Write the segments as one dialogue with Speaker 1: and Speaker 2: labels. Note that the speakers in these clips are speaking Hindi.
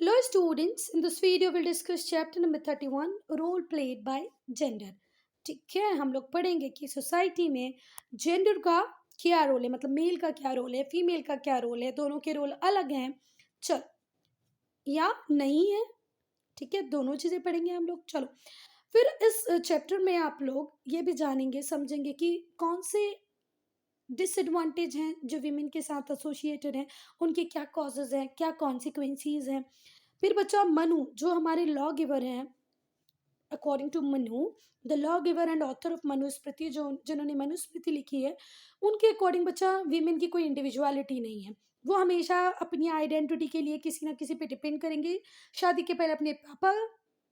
Speaker 1: Hello students, in this video we'll discuss chapter number 31 role played by gender. ठीक है, हम लोग पढ़ेंगे कि सोसाइटी में जेंडर का क्या रोल है, मतलब मेल का क्या रोल है, फीमेल का क्या रोल है, दोनों के रोल अलग हैं चल या नहीं है। ठीक है, दोनों चीज़ें पढ़ेंगे हम लोग। चलो फिर इस चैप्टर में आप लोग ये भी जानेंगे समझेंगे कि कौन से डिसएडवांटेज हैं जो वीमेन के साथ एसोसिएटेड हैं, उनके क्या कॉजेज हैं, क्या कॉन्सिक्वेंसीज हैं। फिर बच्चा मनु जो हमारे लॉ गिवर हैं, according to Manu the law giver and author of Manusmriti, जो जिन्होंने मनुस्मृति लिखी है, उनके अकॉर्डिंग बच्चा वीमेन की कोई इंडिविजुअलिटी नहीं है। वो हमेशा अपनी आइडेंटिटी के लिए किसी ना किसी पे डिपेंड करेंगे, शादी के पहले अपने पापा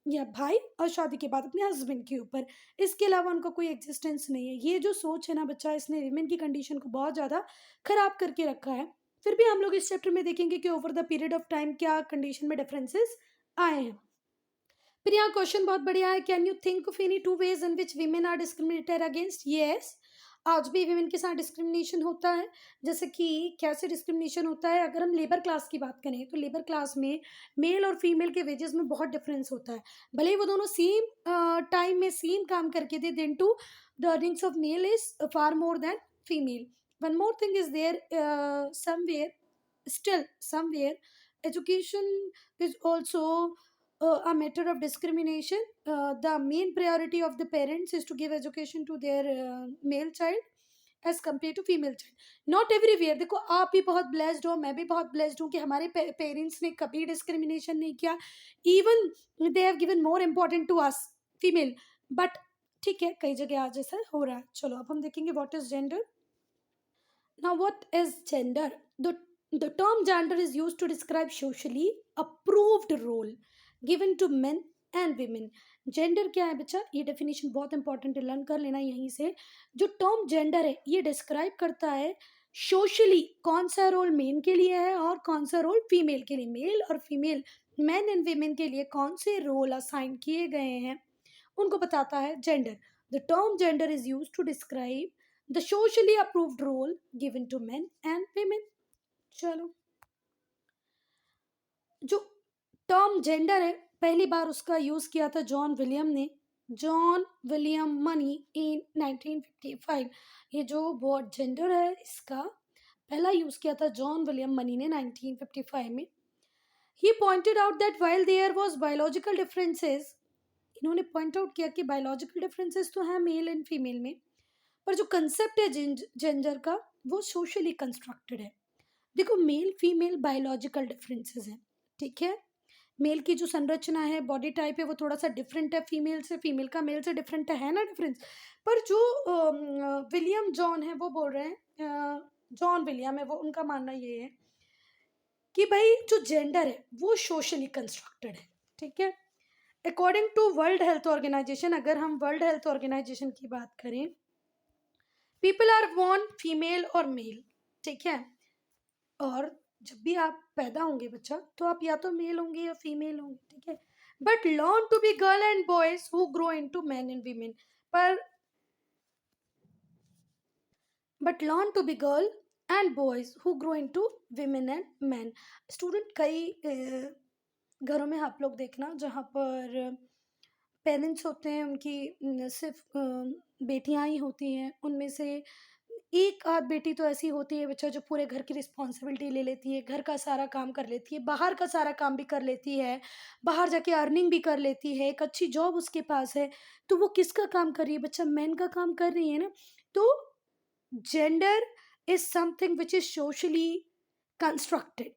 Speaker 1: या भाई और शादी के बाद अपने हस्बैंड के ऊपर। इसके अलावा उनका कोई एग्जिस्टेंस नहीं है। ये जो सोच है ना बच्चा, इसने वीमेन की कंडीशन को बहुत ज़्यादा खराब करके रखा है। फिर भी हम लोग इस चैप्टर में देखेंगे कि over the period of time क्या कंडीशन में डिफरेंसेस आए हैं। फिर यहाँ क्वेश्चन बहुत बढ़िया है, can you think of any two ways in which women are discriminated against. Yes, आज भी वीमेन के साथ डिस्क्रिमिनेशन होता है। जैसे कि कैसे डिस्क्रिमिनेशन होता है, अगर हम लेबर क्लास की बात करें तो लेबर क्लास में मेल और फीमेल के वेजेस में बहुत डिफरेंस होता है। भले ही वो दोनों सेम टाइम में सेम काम करके दे, then to the earnings of male is far more than female. One more thing is there, somewhere still somewhere education is also a matter of discrimination. The main priority of the parents is to give education to their male child as compare to female child. Not everywhere, देखो आप भी बहुत ब्लेस्ड हो, मैं भी बहुत ब्लेस्ड हूँ कि हमारे पेरेंट्स ने कभी डिस्क्रिमिनेशन नहीं किया। Even they have given more important to us female, but ठीक है कई जगह आज ऐसा हो रहा है। चलो अब हम देखेंगे what is gender. Now, what is gender? The term gender is used to describe socially approved role given to men and women. Gender क्या है बच्चा, ये डेफिनेशन बहुत इंपॉर्टेंट है, लर्न कर लेना यहीं से। जो टर्म जेंडर है ये डिस्क्राइब करता है सोशली कौन सा रोल मेन के लिए है और कौन सा रोल फीमेल के लिए, मेल और फीमेल, मैन एंड वीमेन के लिए कौन से रोल असाइन किए गए हैं उनको बताता है gender. The term gender is use to describe the socially approved role given to men and women. चलो, जो टर्म जेंडर है पहली बार उसका यूज किया था जॉन विलियम ने, जॉन विलियम मनी इन 1955। ये जो वर्ड जेंडर है इसका पहला यूज किया था जॉन विलियम मनी ने 1955 में। He pointed out that while there was biological differences, इन्होंने पॉइंट आउट किया कि बायोलॉजिकल डिफरेंसेस तो हैं मेल एंड फीमेल में, पर जो कंसेप्ट है जेंडर का वो सोशली कंस्ट्रक्टेड है। देखो मेल फीमेल बायोलॉजिकल डिफरेंसेस हैं, ठीक है। मेल की जो संरचना है, बॉडी टाइप है, वो थोड़ा सा डिफरेंट है फीमेल से, फीमेल का मेल से डिफरेंट है ना डिफरेंस। पर जो विलियम जॉन है वो बोल रहे हैं, जॉन विलियम है वो, उनका मानना ये है कि भाई जो जेंडर है वो सोशली कंस्ट्रक्टेड है, ठीक है। According to world health organization, अगर हम वर्ल्ड हेल्थ ऑर्गेनाइजेशन की बात करें, पीपल आर बोर्न फीमेल और मेल, ठीक है। और जब भी आप पैदा होंगे बच्चा तो आप या तो मेल होंगे या फीमेल होंगे, ठीक है। But learn to be girl and boys who grow into man and women, पर but learn to be girl and boys who grow into women and man. Student कई घरों में आप लोग देखना जहाँ पर पेरेंट्स होते हैं उनकी सिर्फ बेटियां ही होती हैं, उनमें से एक आध बेटी तो ऐसी होती है बच्चा जो पूरे घर की रिस्पॉन्सिबिलिटी ले लेती है, घर का सारा काम कर लेती है, बाहर का सारा काम भी कर लेती है, बाहर जाके अर्निंग भी कर लेती है, एक अच्छी जॉब उसके पास है। तो वो किसका काम कर रही है बच्चा, मैन का काम कर रही है ना। तो gender is something which is socially constructed,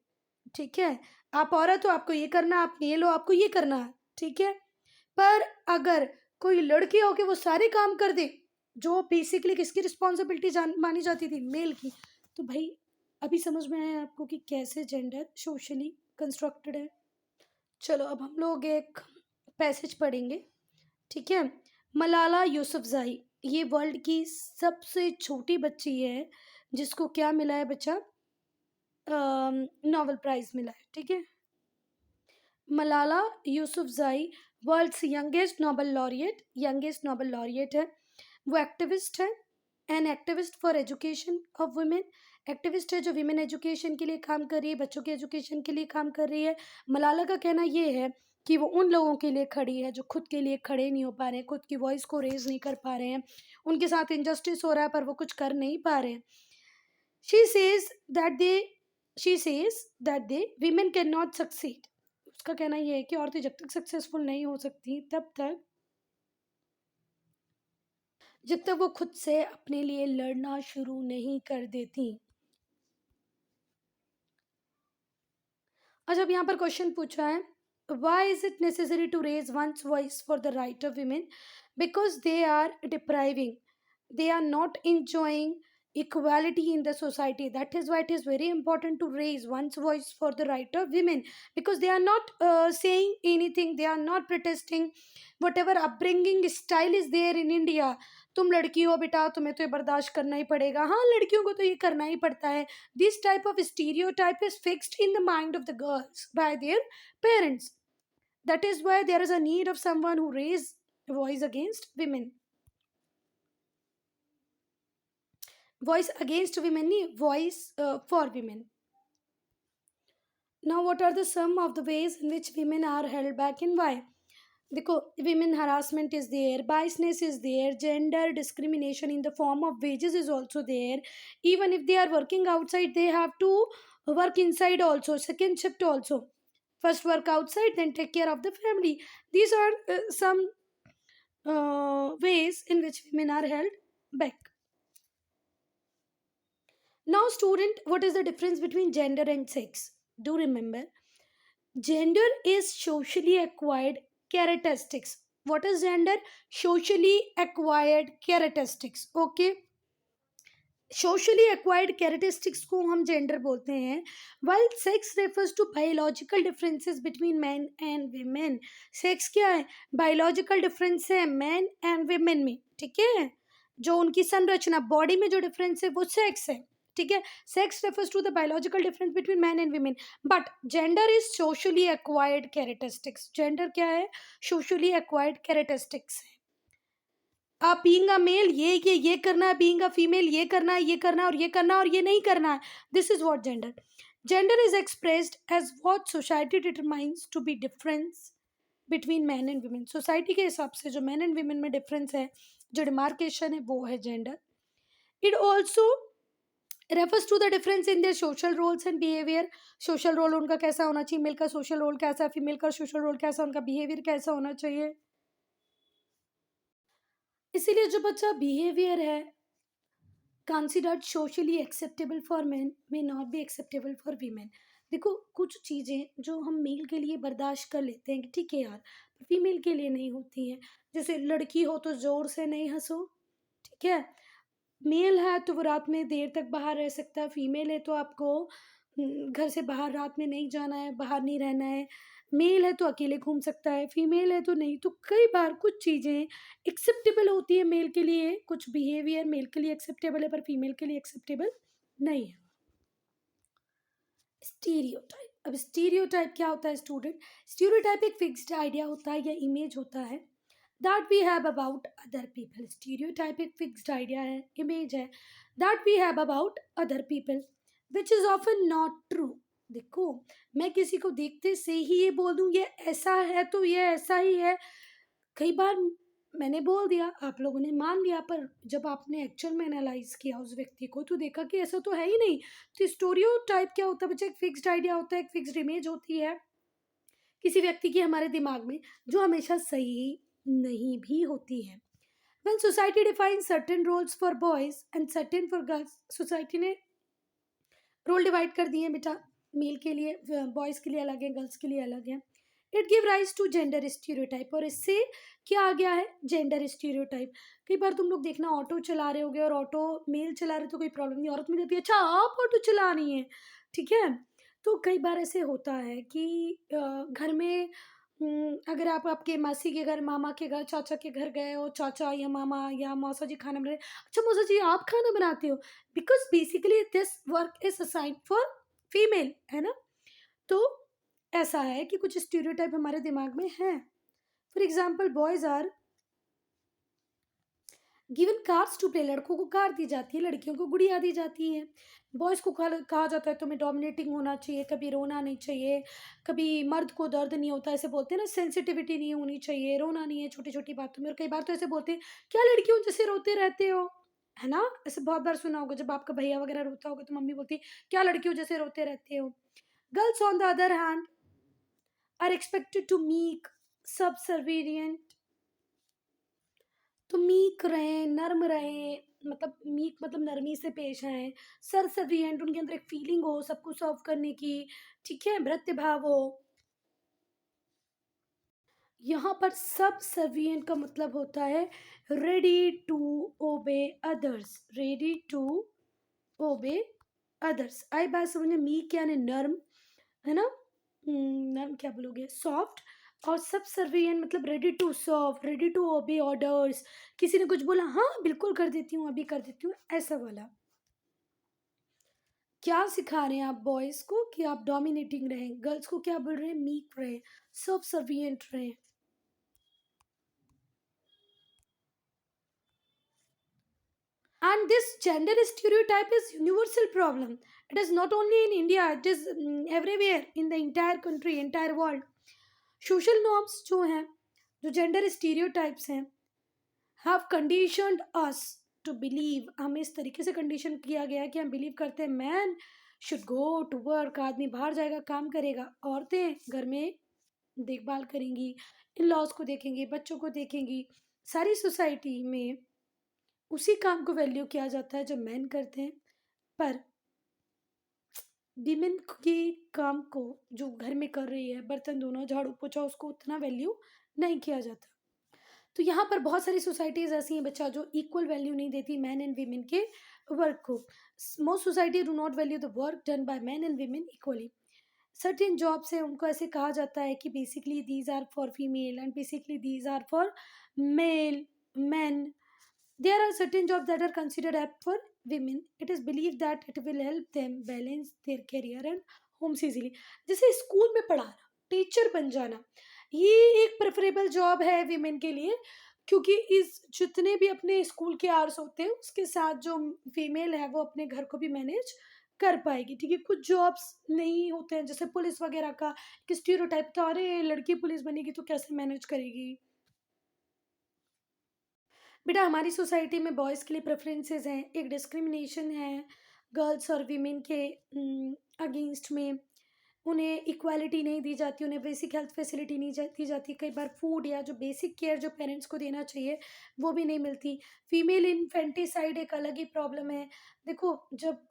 Speaker 1: ठीक है। आप औरत हो आपको ये करना, आप मेल हो आपको ये करना है, ठीक है। पर अगर कोई लड़की हो के वो सारे काम कर दे जो बेसिकली किसकी रिस्पॉन्सिबिलिटी मानी जाती थी, मेल की, तो भाई अभी समझ में आया आपको कि कैसे जेंडर सोशली कंस्ट्रक्टेड है। चलो अब हम लोग एक पैसेज पढ़ेंगे, ठीक है। मलाला यूसुफजई, ये वर्ल्ड की सबसे छोटी बच्ची है जिसको क्या मिला है बच्चा, नोबेल प्राइज मिला है, ठीक है। Malala Yousafzai world's youngest Nobel laureate है। वो एक्टिविस्ट है, an activist for education of women activist है जो विमेन एजुकेशन के लिए काम कर रही है, बच्चों के एजुकेशन के लिए काम कर रही है। मलाला का कहना ये है कि वो उन लोगों के लिए खड़ी है जो खुद के लिए खड़े नहीं हो पा रहे हैं, खुद की वॉइस को रेज नहीं कर पा रहे हैं, उनके साथ इनजस्टिस हो रहा है पर वो कुछ कर नहीं पा रहे हैं। She says that they she says that they women can not succeed. उसका कहना यह है कि औरतें जब तक सक्सेसफुल नहीं हो सकती जब तक वो खुद से अपने लिए लड़ना शुरू नहीं कर देती। अच्छा, अब यहाँ पर क्वेश्चन पूछा है, why is it necessary to raise one's voice for the right of women? Because they are depriving, they are not enjoying equality in the society. That is why it is very important to raise one's voice for the right of women, because they are not saying anything, they are not protesting. Whatever upbringing style is there in India, तुम लड़की हो बेटा, तुम्हें तो ये बर्दाश्त करना ही पड़ेगा, हाँ लड़कियों को तो ये करना ही पड़ता है, this type of stereotype is fixed in the mind of the girls by their parents. That is why there is a need of someone who raise voice against women. Voice against women नहीं, voice for women. Now what are the some of the ways in which women are held back and why? देखो, women harassment is there, biasness is there, gender discrimination in the form of wages is also there. Even if they are working outside, they have to work inside also, second shift also. First work outside, then take care of the family. These are some ways in which women are held back. Now, student, what is the difference between gender and sex? Do remember, gender is socially acquired characteristics. What is gender? Socially acquired characteristics. Okay. Socially acquired characteristics को हम gender बोलते हैं, while sex refers to biological differences between men and women. Sex क्या है? Biological difference है men and women में, ठीक है? जो उनकी संरचना बॉडी में जो डिफरेंस है वो सेक्स है, ठीक है? Sex refers to the biological difference between man and women, but gender is socially acquired characteristics. Gender क्या है? सोशली एक्वायर्ड कैरेक्टरिस्टिक्स है. आप बीइंग अ मेल ये करना है, बीइंग अ फीमेल ये करना है, ये करना है और ये करना है और ये नहीं करना है. This is what gender. Gender is expressed as what society determines to be difference between man and women. Society के हिसाब से जो मैन एंड वीमेन में डिफरेंस है, जो डिमार्केशन है, वो है gender. It also refers to the difference in their social roles and behaviour. Social role उनका कैसा होना चाहिए, मेल का सोशल रोल कैसा है, फीमेल का सोशल रोल कैसा, उनका बिहेवियर कैसा होना चाहिए. इसीलिए जो बच्चा बिहेवियर है considered socially acceptable for man may not be acceptable for women. देखो, कुछ चीज़ें जो हम मेल के लिए बर्दाश्त कर लेते हैं कि ठीक है यार, फीमेल के लिए नहीं होती हैं. जैसे लड़की हो तो ज़ोर से नहीं हंसो, ठीक है? मेल है तो वो रात में देर तक बाहर रह सकता है, फीमेल है तो आपको घर से बाहर रात में नहीं जाना है, बाहर नहीं रहना है. मेल है तो अकेले घूम सकता है, फीमेल है तो नहीं. तो कई बार कुछ चीज़ें एक्सेप्टेबल होती है मेल के लिए, कुछ बिहेवियर मेल के लिए एक्सेप्टेबल है पर फीमेल के लिए एक्सेप्टेबल नहीं है. स्टीरियोटाइप. अब स्टीरियोटाइप क्या होता है स्टूडेंट? स्टीरियोटाइप एक फिक्स्ड आइडिया होता है या इमेज होता है that we have about other people. Stereotype एक fixed idea है, image है that we have about other people which is often not true. देखो, मैं किसी को देखते से ही ये बोल दूँ ये ऐसा है तो ये ऐसा ही है. कई बार मैंने बोल दिया, आप लोगों ने मान लिया, पर जब आपने एक्चुअल में एनालाइज किया उस व्यक्ति को तो देखा कि ऐसा तो है ही नहीं. तो स्टीरियोटाइप क्या होता है बच्चा? एक फिक्स्ड आइडिया होता है, एक फिक्स्ड इमेज होती है किसी व्यक्ति की हमारे दिमाग में, जो हमेशा सही नहीं भी होती है. When society defines certain roles for boys and certain for girls, society ने रोल डिवाइड कर दिए बेटा, मेल के लिए बॉयज़ के लिए अलग है, गर्ल्स के लिए अलग है. It give rise to gender stereotype. और इससे क्या आ गया है? Gender stereotype. कई बार तुम लोग देखना, ऑटो चला रहे होगे और ऑटो मेल चला रहे तो कोई प्रॉब्लम नहीं, औरत में कहती है अच्छा आप ऑटो चला रही हैं, ठीक है? तो कई बार ऐसे होता है कि घर में अगर आप आपके मासी के घर, मामा के घर, चाचा के घर गए हो, चाचा या मामा या मौसा जी खाना बना रहे, अच्छा मौसा जी आप खाना बनाते हो, because basically this work is aside for female, है ना? तो ऐसा है कि कुछ स्टीरियोटाइप हमारे दिमाग में है. For example, boys are given cards to play, लड़कों को कार दी जाती है, लड़कियों को गुड़िया दी जाती है। बॉयज़ को कहा जाता है तुम्हें डोमिनेटिंग होना चाहिए, कभी रोना नहीं चाहिए, कभी मर्द को दर्द नहीं होता, ऐसे बोलते हैं ना, सेंसिटिविटी नहीं होनी चाहिए, रोना नहीं है छोटी-छोटी बातों में। और कई बार तो ऐसे बोलते हैं, क्या लड़कियों जैसे रोते रहते हो? है ना? ऐसे बहुत बार सुना होगा, जब आपका भैया वगैरह रोता होगा तो मम्मी बोलती है, क्या लड़कियों जैसे रोते रहते हो? Girls on the other hand are expected to meek subservient, तो मीक रहें, नर्म रहें, मतलब मीक मतलब नरमी से पेश आएँ, सबसर्विएंट उनके अंदर एक फीलिंग हो सबको सर्व करने की, ठीक है? भृत्य भाव हो। यहाँ पर सबसर्विएंट का मतलब होता है ready to obey others, ready to obey others. आई बात समझ में? मीक यानी नर्म, है ना? नर्म क्या बोलोगे? सॉफ्ट। और सबसर्विएंट मतलब ready to serve, ready to obey orders. किसी ने कुछ बोला, हाँ बिल्कुल कर देती हूँ, अभी कर देती हूँ, ऐसा वाला। क्या सिखा रहे हैं आप बॉयज को कि आप डोमिनेटिंग रहें, गर्ल्स को क्या बोल रहे हैं? मीक रहें, सबसर्विएंट रहें। And this gender stereotype is universal problem. It is not only in India, it is everywhere in the entire country, entire world. Social norms जो हैं, जो जेंडर स्टीरियोटाइप्स हैं, have conditioned us to believe, हमें इस तरीके से कंडीशन किया गया है कि हम बिलीव करते हैं man should go to work, आदमी बाहर जाएगा काम करेगा, औरतें घर में देखभाल करेंगी, इन लॉज को देखेंगी, बच्चों को देखेंगी। सारी सोसाइटी में उसी काम को वैल्यू किया जाता है जो मैन करते हैं, पर विमेन के काम को जो घर में कर रही है, बर्तन धोना, झाड़ू पोछा, उसको उतना वैल्यू नहीं किया जाता। तो यहाँ पर बहुत सारी सोसाइटीज़ ऐसी हैं बच्चा जो इक्वल वैल्यू नहीं देती मैन एंड वीमेन के वर्क को। Most society do not value the work done by man and women equally. Certain jobs है उनको ऐसे कहा जाता है कि basically these are for female and basically these are for male man. There are certain jobs that are considered apt for women. It is believed that it will help them balance their career and homes easily. जैसे स्कूल में पढ़ाना, टीचर बन जाना, ये एक प्रेफरेबल जॉब है वीमेन के लिए, क्योंकि इस जितने भी अपने स्कूल के आवर्स होते हैं उसके साथ जो फीमेल है वो अपने घर को भी मैनेज कर पाएगी। ठीक है, कुछ जॉब्स नहीं होते हैं जैसे पुलिस वगैरह का, कि स्टीरियोटाइप था, अरे लड़की पुलिस बनेगी तो कैसे मैनेज करेगी। बेटा हमारी सोसाइटी में बॉयज़ के लिए प्रेफरेंसेस हैं, एक डिस्क्रिमिनेशन है गर्ल्स और वीमेन के अगेंस्ट में। उन्हें इक्वालिटी नहीं दी जाती, उन्हें बेसिक हेल्थ फैसिलिटी नहीं दी जाती, कई बार फूड या जो बेसिक केयर जो पेरेंट्स को देना चाहिए वो भी नहीं मिलती। फीमेल इन्फेंटिसाइड एक अलग ही प्रॉब्लम है। देखो जब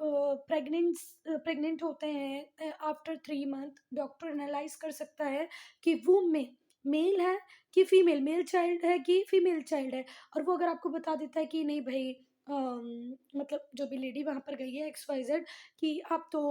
Speaker 1: प्रेग्नेंट होते हैं आफ्टर 3 मंथ डॉक्टर एनालाइज कर सकता है कि वूम में मेल है कि फीमेल, मेल चाइल्ड है कि फीमेल चाइल्ड है। और वो अगर आपको बता देता है कि नहीं भाई मतलब जो भी लेडी वहाँ पर गई है XYZ कि आप तो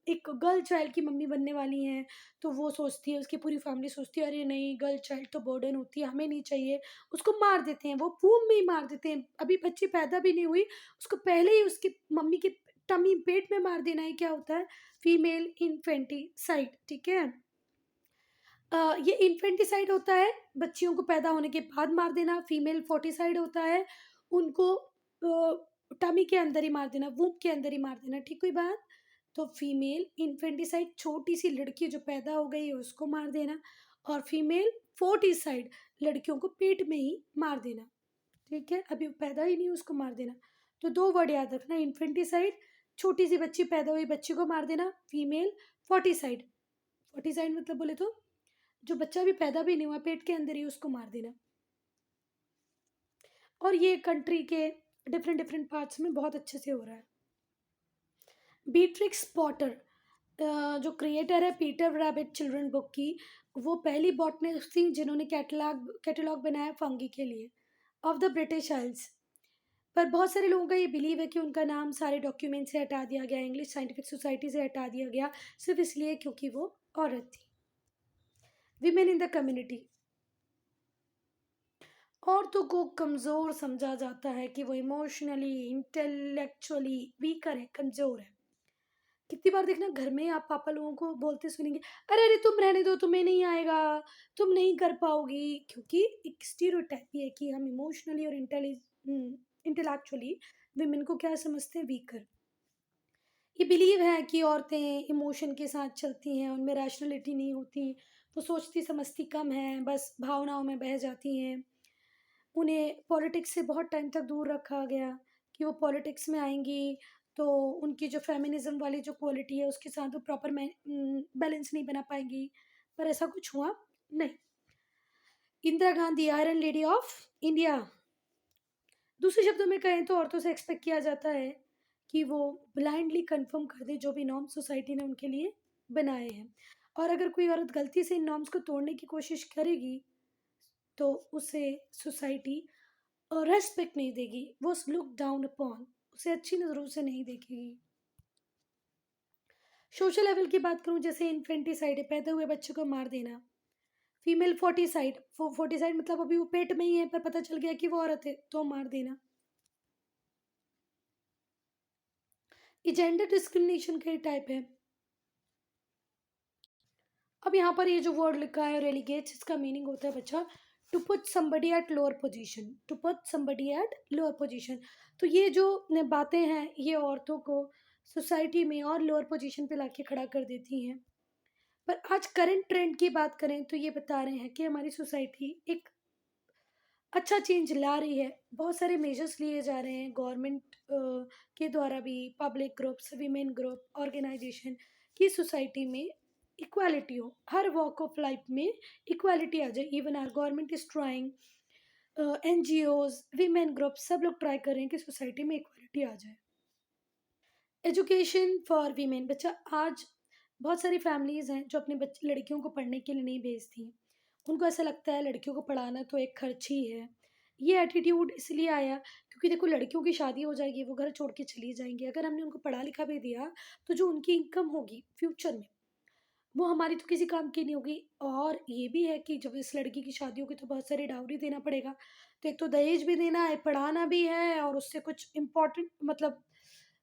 Speaker 1: एक गर्ल चाइल्ड की मम्मी बनने वाली हैं, तो वो सोचती है, उसकी पूरी फैमिली सोचती है अरे नहीं गर्ल चाइल्ड तो बर्डन होती है, हमें नहीं चाहिए, उसको मार देते हैं, वो वूम में ही मार देते हैं, अभी बच्ची पैदा भी नहीं हुई उसको पहले ही उसकी मम्मी की टमी पेट में मार देना। ही क्या होता है? Female infanticide. ठीक है, ये इन्फेंटिसाइड होता है बच्चियों को पैदा होने के बाद मार देना, फीमेल फोर्टिसाइड होता है उनको टमी के अंदर ही मार देना, वूम के अंदर ही मार देना। ठीक हुई बात? तो फीमेल इन्फेंटिसाइड छोटी सी लड़की जो पैदा हो गई है उसको मार देना, और फीमेल फोर्टिसाइड लड़कियों को पेट में ही मार देना। ठीक है, अभी वो पैदा ही नहीं उसको मार देना। तो 2 वर्ड याद रखना, इन्फेंटिसाइड छोटी सी बच्ची पैदा हुई बच्ची को मार देना, फीमेल फोर्टिसाइड, फोर्टिसाइड मतलब बोले तो जो बच्चा भी पैदा भी नहीं हुआ पेट के अंदर ही उसको मार देना। और ये कंट्री के डिफरेंट डिफरेंट पार्ट्स में बहुत अच्छे से हो रहा है। बीट्रिक्स पॉटर जो क्रिएटर है पीटर रैबिट चिल्ड्रन बुक की, वो पहली बॉटनिस्ट थी जिन्होंने कैटलॉग बनाया फंगी के लिए ऑफ द ब्रिटिश आइल्स। पर बहुत सारे लोगों का ये बिलीव है कि उनका नाम सारे डॉक्यूमेंट से हटा दिया गया, इंग्लिश साइंटिफिक सोसाइटी से हटा दिया गया, सिर्फ इसलिए क्योंकि वो औरत थी। विमेन इन द कम्युनिटी, औरतों को कमज़ोर समझा जाता है कि वो इमोशनली इंटेलेक्चुअली वीकर है, कमज़ोर है। कितनी बार देखना घर में आप पापा लोगों को बोलते सुनेंगे, अरे अरे तुम रहने दो, तुम्हें नहीं आएगा, तुम नहीं कर पाओगी, क्योंकि एक स्टीरियोटाइप ये है कि हम इमोशनली और इंटेलेक्चुअली विमेन को क्या समझते हैं, वीकर। ये बिलीव है कि औरतें इमोशन के साथ चलती हैं, उनमें रैशनैलिटी नहीं होती, वो सोचती समझती कम हैं, बस भावनाओं में बह जाती हैं। उन्हें पॉलिटिक्स से बहुत टाइम तक दूर रखा गया कि वो पॉलिटिक्स में आएँगी तो उनकी जो फेमिनिज़्म वाली जो क्वालिटी है उसके साथ वो प्रॉपर बैलेंस नहीं बना पाएँगी, पर ऐसा कुछ हुआ नहीं। Indira Gandhi iron lady of India. दूसरे शब्दों में कहें तो औरतों से एक्सपेक्ट किया जाता है कि वो ब्लाइंडली कंफर्म कर दें जो भी नॉर्म्स सोसाइटी ने उनके लिए बनाए हैं, और अगर कोई औरत गलती से इन नॉर्म्स को तोड़ने की कोशिश करेगी तो उसे सोसाइटी रेस्पेक्ट नहीं देगी, वो लुक डाउन अपॉन, उसे अच्छी नज़रों से नहीं देखेगी। सोशल लेवल की बात करूं, जैसे इन्फेंटिसाइड है, पैदा हुए बच्चे को मार देना। फीमेल फोर्टिसाइड, फोर्टिसाइड मतलब अभी वो पेट में ही है पर पता चल गया कि वो औरत है तो मार देना। ये जेंडर डिस्क्रिमिनेशन का ही टाइप है। अब यहाँ पर ये जो वर्ड लिखा है रेलिगेट्स, इसका मीनिंग होता है बच्चा to put somebody at lower position, to put somebody at lower position. तो ये जो बातें हैं ये औरतों को सोसाइटी में और लोअर पोजीशन पे लाके खड़ा कर देती हैं। पर आज करंट ट्रेंड की बात करें तो ये बता रहे हैं कि हमारी सोसाइटी एक अच्छा चेंज ला रही है। बहुत सारे मेजर्स लिए जा रहे हैं गवर्नमेंट के द्वारा भी, public groups, women group, organization की सोसाइटी में इक्वालिटी हो, हर वॉक ऑफ लाइफ में इक्वालिटी आ जाए। Even our government is trying, N G Os, women group, सब लोग ट्राई कर रहे हैं कि सोसाइटी में इक्वालिटी आ जाए। एजुकेशन फॉर वीमेन, बच्चा आज बहुत सारी फैमिलीज़ हैं जो अपने बच्चे लड़कियों को पढ़ने के लिए नहीं भेजती। उनको ऐसा लगता है लड़कियों को पढ़ाना तो एक खर्च ही है। ये एटीट्यूड इसलिए आया क्योंकि देखो लड़कियों की शादी हो जाएगी, वो घर छोड़ के चली जाएंगी। अगर हमने उनको पढ़ा लिखा भी दिया तो जो उनकी इनकम होगी फ्यूचर में वो हमारी तो किसी काम की नहीं होगी। और ये भी है कि जब इस लड़की की शादी होगी तो बहुत सारी डाउरी देना पड़ेगा। तो एक तो दहेज भी देना है, पढ़ाना भी है, और उससे कुछ इम्पोर्टेंट मतलब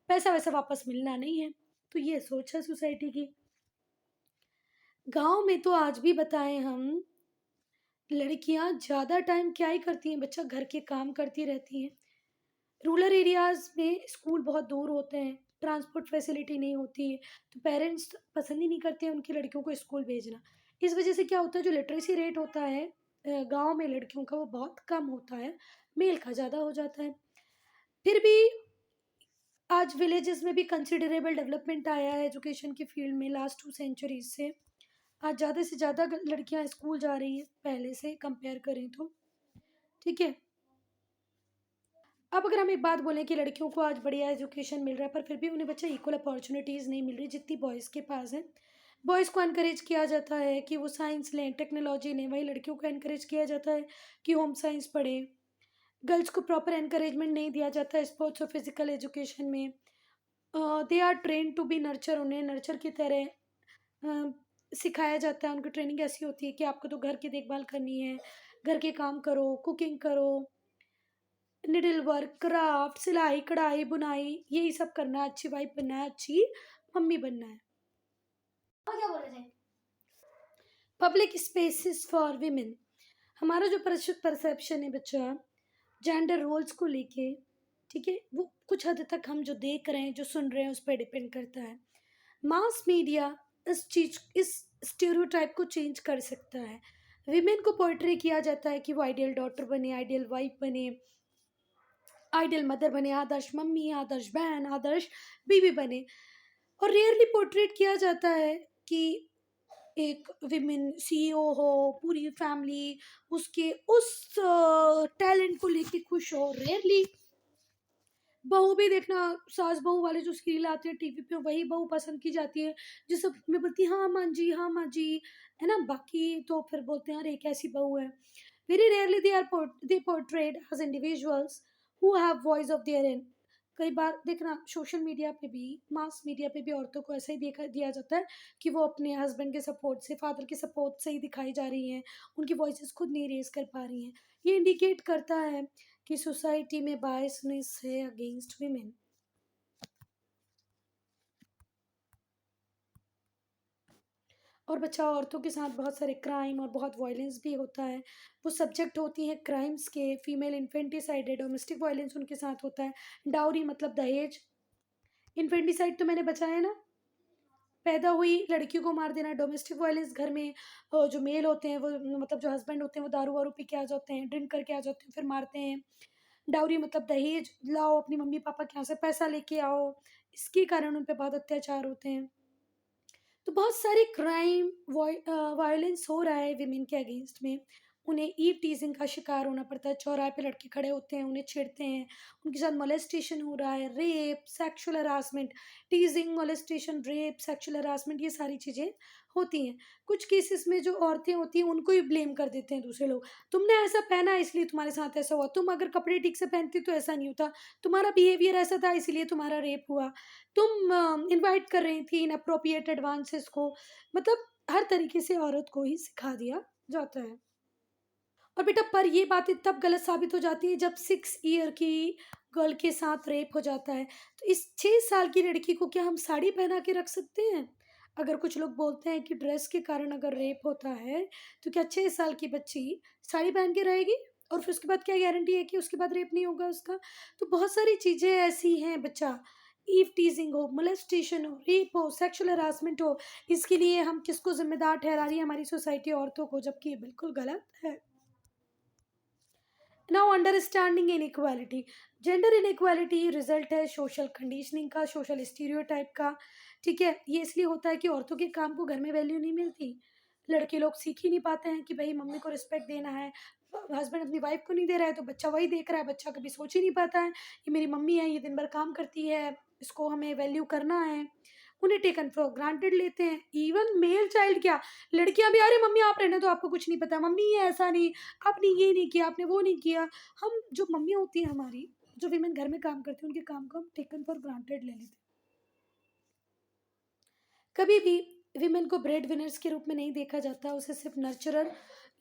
Speaker 1: पैसा वैसा वापस मिलना नहीं है। तो ये सोच है सोसाइटी की। गांव में तो आज भी बताएं हम, लड़कियां ज्यादा टाइम क्या ही करती हैं बच्चा, घर के काम करती रहती हैं। रूरल एरियाज में स्कूल बहुत दूर होते हैं, ट्रांसपोर्ट फैसिलिटी नहीं होती है, तो पेरेंट्स पसंद ही नहीं करते हैं उनकी लड़कियों को स्कूल भेजना। इस वजह से क्या होता है, जो लिटरेसी रेट होता है गांव में लड़कियों का वो बहुत कम होता है, मेल का ज़्यादा हो जाता है। फिर भी आज विलेजेस में भी कंसिडरेबल डेवलपमेंट आया है एजुकेशन के फील्ड में लास्ट 2 सेंचुरीज से। आज ज़्यादा से ज़्यादा लड़कियां स्कूल जा रही हैं पहले से कंपेयर करें तो। ठीक है। अब अगर हम एक बात बोलें कि लड़कियों को आज बढ़िया एजुकेशन मिल रहा है पर फिर भी उन्हें बच्चा इक्वल अपॉर्चुनिटीज़ नहीं मिल रही जितनी बॉयज़ के पास है। बॉयज़ को एनकरेज किया जाता है कि वो साइंस लें, टेक्नोलॉजी लें, वहीं लड़कियों को एनकरेज किया जाता है कि होम साइंस पढ़ें। गर्ल्स को प्रॉपर एनकरेजमेंट नहीं दिया जाता है स्पोर्ट्स और फिजिकल एजुकेशन में। They are train to be nurture, उन्हें नर्चर की तरह अ, सिखाया जाता है। उनकी ट्रेनिंग ऐसी होती है कि आपको तो घर की देखभाल करनी है, घर के काम करो, कुकिंग करो, निडल वर्क, क्राफ्ट, सिलाई कढ़ाई बुनाई, यही सब करना है, अच्छी वाइफ बनना है, अच्छी मम्मी बनना है। और क्या बोल रहे थे? पब्लिक स्पेसिस फॉर विमेन, हमारा जो परसेप्शन है बच्चा जेंडर रोल्स को लेके, ठीक है, वो कुछ हद तक हम जो देख रहे हैं, जो सुन रहे हैं, उस पर डिपेंड करता है। मास मीडिया इस स्टेरियोटाइप को चेंज कर सकता है। विमेन को पोर्ट्रे किया जाता है कि वो आइडियल डॉटर बने, आइडियल वाइफ बने, आइडियल मदर बने, आदर्श मम्मी, आदर्श बहन, आदर्श बीवी बने। और रेयरली पोर्ट्रेट किया जाता है कि एक विमेन सीईओ हो, पूरी फैमिली उसके उस टैलेंट को लेके खुश हो। रेयरली बहू भी देखना, सास बहू वाले जो सीरियल आते हैं टीवी पे, वही बहू पसंद की जाती है जो सब में बोलती है हाँ माँ जी, हाँ माँ जी, है ना। बाकी तो फिर बोलते हैं अरे कैसी बहू है। Very rarely they portrayed as individuals who have voice of their in. कई बार देखना सोशल मीडिया पे भी, मास मीडिया पे भी औरतों को ऐसा ही देखा दिया जाता है कि वो अपने हस्बैंड के सपोर्ट से, फादर के सपोर्ट से ही दिखाई जा रही हैं, उनकी वॉइसेस खुद नहीं रेज कर पा रही हैं। ये इंडिकेट करता है कि सोसाइटी में बायसनेस है अगेंस्ट विमेन। और बच्चा औरतों के साथ बहुत सारे क्राइम और बहुत वायलेंस भी होता है। वो सब्जेक्ट होती हैं क्राइम्स के, फीमेल इन्फेंटिसाइड है, डोमेस्टिक वायलेंस उनके साथ होता है, डाउरी मतलब दहेज। इन्फेंटिसाइड तो मैंने बताया ना, पैदा हुई लड़कियों को मार देना। डोमेस्टिक वायलेंस घर में जो मेल होते हैं वो मतलब जो हस्बैंड होते हैं वो दारू वारू पी के आ जाते हैं, ड्रिंक करके आ जाते हैं, फिर मारते हैं। डाउरी मतलब दहेज, लाओ अपनी मम्मी पापा के यहाँ से पैसा लेके आओ, इसके कारण उन पे बहुत अत्याचार होते हैं। तो बहुत सारे क्राइम वायलेंस हो रहा है विमेन के अगेंस्ट में। उन्हें ईव टीजिंग का शिकार होना पड़ता है, चौराहे पे लड़के खड़े होते हैं, उन्हें छेड़ते हैं, उनके साथ मोलेस्टेशन हो रहा है, rape, sexual harassment. टीजिंग, molestation, rape, sexual harassment, ये सारी चीज़ें होती हैं। कुछ केसेस में जो औरतें होती हैं उनको ही ब्लेम कर देते हैं दूसरे लोग, तुमने ऐसा पहना इसलिए तुम्हारे साथ ऐसा हुआ, तुम अगर कपड़े ठीक से पहनती तो ऐसा नहीं होता, तुम्हारा बिहेवियर ऐसा था इसलिए तुम्हारा रेप हुआ, तुम इनवाइट कर रही थी इनअप्रोप्रिएट एडवांसेस को। मतलब हर तरीके से औरत को ही सिखा दिया जाता है। और बेटा पर ये बातें तब गलत साबित हो जाती है जब 6 ईयर की गर्ल के साथ रेप हो जाता है। तो इस 6 साल की लड़की को क्या हम साड़ी पहना के रख सकते हैं? अगर कुछ लोग बोलते हैं कि ड्रेस के कारण अगर रेप होता है तो क्या 6 साल की बच्ची साड़ी पहन के रहेगी? और फिर उसके बाद क्या गारंटी है कि उसके बाद रेप नहीं होगा उसका? तो बहुत सारी चीज़ें ऐसी हैं बच्चा, ईव टीजिंग हो, मोलेस्टेशन हो, रेप हो, सेक्सुअल हरासमेंट हो, इसके लिए हम किसको जिम्मेदार ठहरा रही है हमारी सोसाइटी औरतों को, जबकि ये बिल्कुल गलत है। Now understanding inequality. Gender inequality result है सोशल कंडीशनिंग का, सोशल स्टीरियोटाइप का। ठीक है, ये इसलिए होता है कि औरतों के काम को घर में वैल्यू नहीं मिलती। लड़के लोग सीख ही नहीं पाते हैं कि भाई मम्मी को रिस्पेक्ट देना है। हस्बैंड अपनी वाइफ को नहीं दे रहा है तो बच्चा वही देख रहा है, बच्चा कभी सोच ही नहीं पाता है ये मेरी मम्मी है, ये दिन भर काम करती है, इसको हमें वैल्यू करना है। उन्हें टेकन फॉर ग्रांटेड लेते हैं। इवन मेल चाइल्ड क्या, लड़कियां भी, अरे मम्मी आप रहने तो आपको कुछ नहीं पता, मम्मी ये ऐसा नहीं, आपने ये नहीं किया, आपने वो नहीं किया। हम जो मम्मी होती है हमारी, जो विमेन घर में काम करती है, उनके काम को हम टेकन फॉर ग्रांटेड ले लेते हैं। कभी भी विमेन को ब्रेड विनर्स के रूप में नहीं देखा जाता, उसे सिर्फ नर्चरर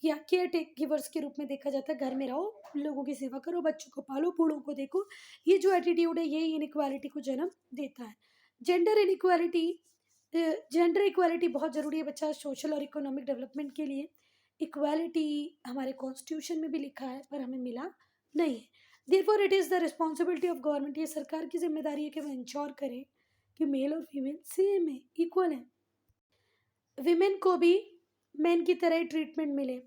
Speaker 1: या केयर टेक गिवर्स के रूप में देखा जाता है। घर में रहो, लोगों की सेवा करो, बच्चों को पालो, बूढ़ों को देखो। ये जो एटीट्यूड है यही इनइक्वालिटी को जन्म देता है। जेंडर इनइक्वालिटी, जेंडर इक्वालिटी बहुत ज़रूरी है बच्चा सोशल और इकोनॉमिक डेवलपमेंट के लिए। इक्वालिटी हमारे कॉन्स्टिट्यूशन में भी लिखा है पर हमें मिला नहीं है। Therefore it is the responsibility of government, ये सरकार की जिम्मेदारी है कि वो इंश्योर करे कि मेल और फीमेल सेम है, इक्वल है, विमेन को भी मेन की तरह ही ट्रीटमेंट मिले।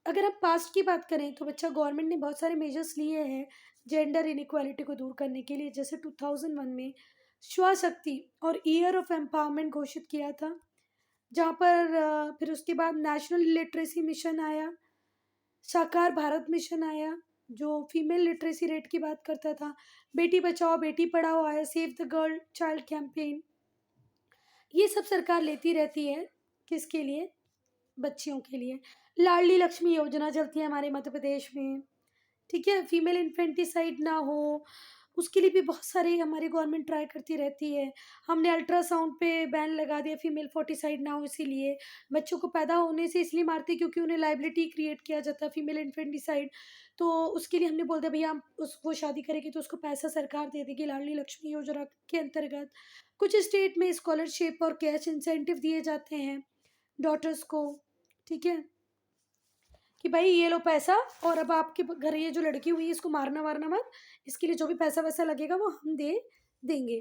Speaker 1: अगर हम पास्ट की बात करें तो बच्चा गवर्नमेंट ने बहुत सारे मेजर्स लिए हैं जेंडर इनइक्वालिटी को दूर करने के लिए। जैसे 2001 में स्वशक्ति और ईयर ऑफ एम्पावरमेंट घोषित किया था, जहाँ पर फिर उसके बाद नेशनल लिटरेसी मिशन आया, साकार भारत मिशन आया जो फीमेल लिटरेसी रेट की बात करता था, बेटी बचाओ बेटी पढ़ाओ आया, save the girl child campaign. ये सब सरकार लेती रहती है, किसके लिए? बच्चियों के लिए। लाडली लक्ष्मी योजना चलती है हमारे मध्य प्रदेश में। ठीक है, फीमेल इन्फेंटिसाइड ना हो उसके लिए भी बहुत सारे हमारी गवर्नमेंट ट्राई करती रहती है। हमने अल्ट्रासाउंड पे बैन लगा दिया, फीमेल फोर्टिसाइड ना हो इसीलिए। बच्चों को पैदा होने से इसलिए मारते हैं क्योंकि उन्हें लाइबिलिटी क्रिएट किया जाता है, फीमेल इन्फेंटिसाइड। तो उसके लिए हमने बोल दिया भैया हम उस वो शादी करेगी तो उसको पैसा सरकार दे देगी लाडली लक्ष्मी योजना के अंतर्गत। कुछ स्टेट में स्कॉलरशिप और कैश इंसेंटिव दिए जाते हैं डॉटर्स को। ठीक है, कि भाई ये लो पैसा, और अब आपके घर ये जो लड़की हुई है इसको मारना वारना मत, इसके लिए जो भी पैसा वैसा लगेगा वो हम दे देंगे।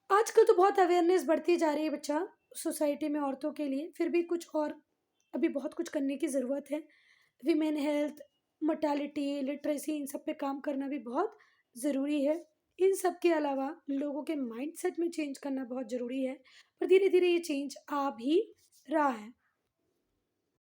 Speaker 1: आजकल तो बहुत अवेयरनेस बढ़ती जा रही है बच्चा सोसाइटी में औरतों के लिए, फिर भी कुछ और अभी बहुत कुछ करने की ज़रूरत है। विमेन हेल्थ, मोर्टालिटी, लिटरेसी, इन सब पे काम करना भी बहुत ज़रूरी है। इन सब के अलावा लोगों के माइंडसेट में चेंज करना बहुत ज़रूरी है, पर धीरे धीरे ये चेंज आ भी रहा है।